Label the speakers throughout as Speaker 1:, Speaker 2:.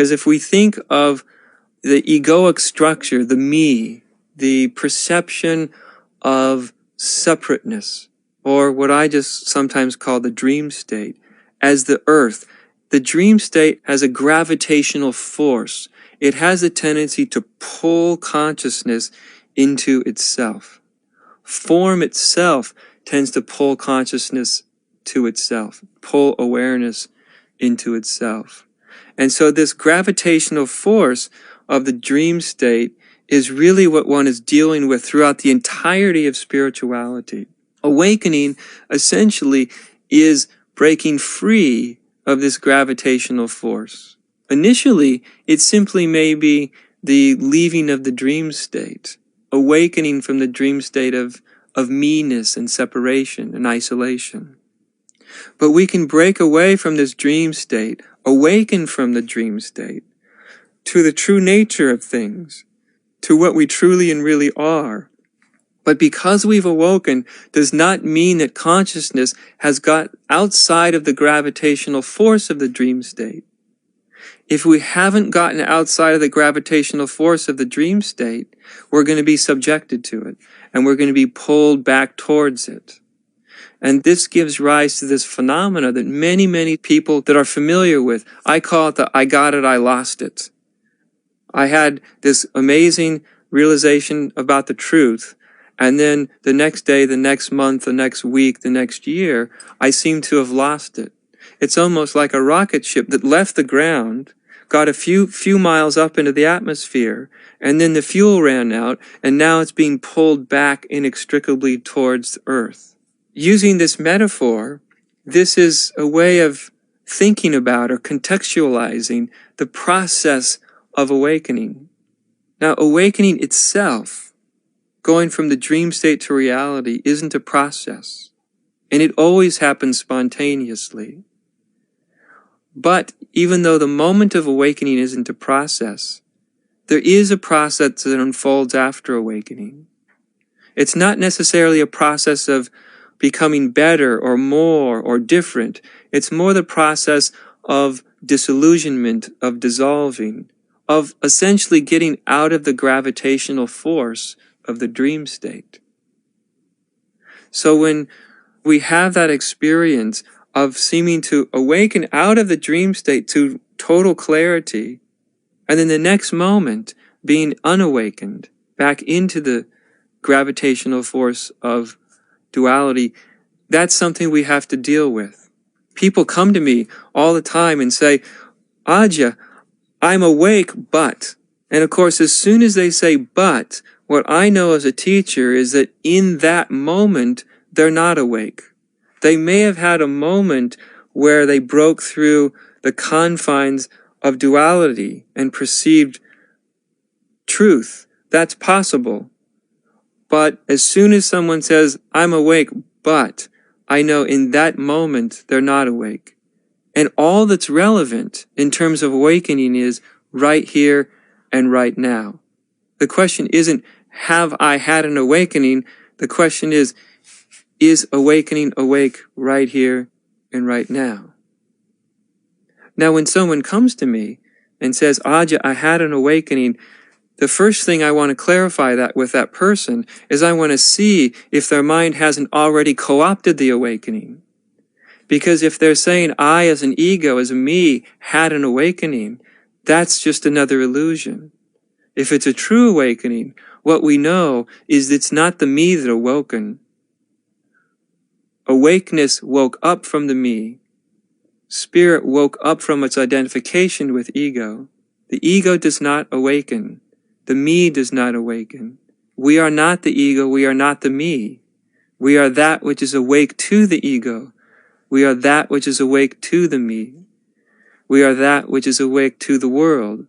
Speaker 1: Because if we think of the egoic structure, the me, the perception of separateness, or what I just sometimes call the dream state, as the earth, the dream state has a gravitational force. It has a tendency to pull consciousness into itself. Form itself tends to pull consciousness to itself, pull awareness into itself. And so this gravitational force of the dream state is really what one is dealing with throughout the entirety of spirituality. Awakening essentially is breaking free of this gravitational force. Initially, it simply may be the leaving of the dream state, awakening from the dream state of meanness and separation and isolation. But we can break away from this dream state, awaken from the dream state, to the true nature of things, to what we truly and really are. But because we've awoken does not mean that consciousness has got outside of the gravitational force of the dream state. If we haven't gotten outside of the gravitational force of the dream state, we're going to be subjected to it, and we're going to be pulled back towards it. And this gives rise to this phenomena that many, many people that are familiar with, I call it the I got it, I lost it. I had this amazing realization about the truth, and then the next day, the next month, the next week, the next year, I seem to have lost it. It's almost like a rocket ship that left the ground, got a few miles up into the atmosphere, and then the fuel ran out, and now it's being pulled back inextricably towards Earth. Using this metaphor, this is a way of thinking about or contextualizing the process of awakening. Now, awakening itself, going from the dream state to reality, isn't a process, and it always happens spontaneously. But even though the moment of awakening isn't a process, there is a process that unfolds after awakening. It's not necessarily a process of becoming better or more or different. It's more the process of disillusionment, of dissolving, of essentially getting out of the gravitational force of the dream state. So when we have that experience of seeming to awaken out of the dream state to total clarity, and then the next moment being unawakened back into the gravitational force of duality, that's something we have to deal with. People come to me all the time and say, Adya, I'm awake, but. And of course, as soon as they say but, what I know as a teacher is that in that moment, they're not awake. They may have had a moment where they broke through the confines of duality and perceived truth. That's possible. But as soon as someone says, I'm awake, but, I know in that moment they're not awake. And all that's relevant in terms of awakening is right here and right now. The question isn't, have I had an awakening? The question is awakening awake right here and right now? Now, when someone comes to me and says, Adya, I had an awakening, the first thing I want to clarify that with that person is I want to see if their mind hasn't already co-opted the awakening. Because if they're saying I as an ego, as a me, had an awakening, that's just another illusion. If it's a true awakening, what we know is it's not the me that awoken. Awakeness woke up from the me. Spirit woke up from its identification with ego. The ego does not awaken. The me does not awaken. We are not the ego, we are not the me. We are that which is awake to the ego. We are that which is awake to the me. We are that which is awake to the world.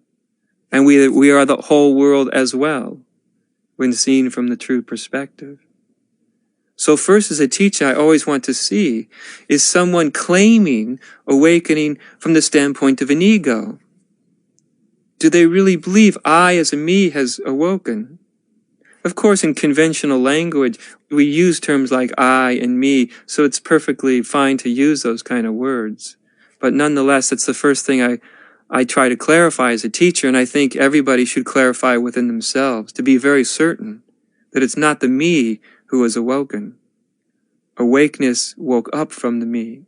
Speaker 1: And we are the whole world as well, when seen from the true perspective. So first, as a teacher, I always want to see, is someone claiming awakening from the standpoint of an ego? Do they really believe I as a me has awoken? Of course, in conventional language, we use terms like I and me, so it's perfectly fine to use those kind of words. But nonetheless, it's the first thing I try to clarify as a teacher, and I think everybody should clarify within themselves to be very certain that it's not the me who has awoken. Awakeness woke up from the me.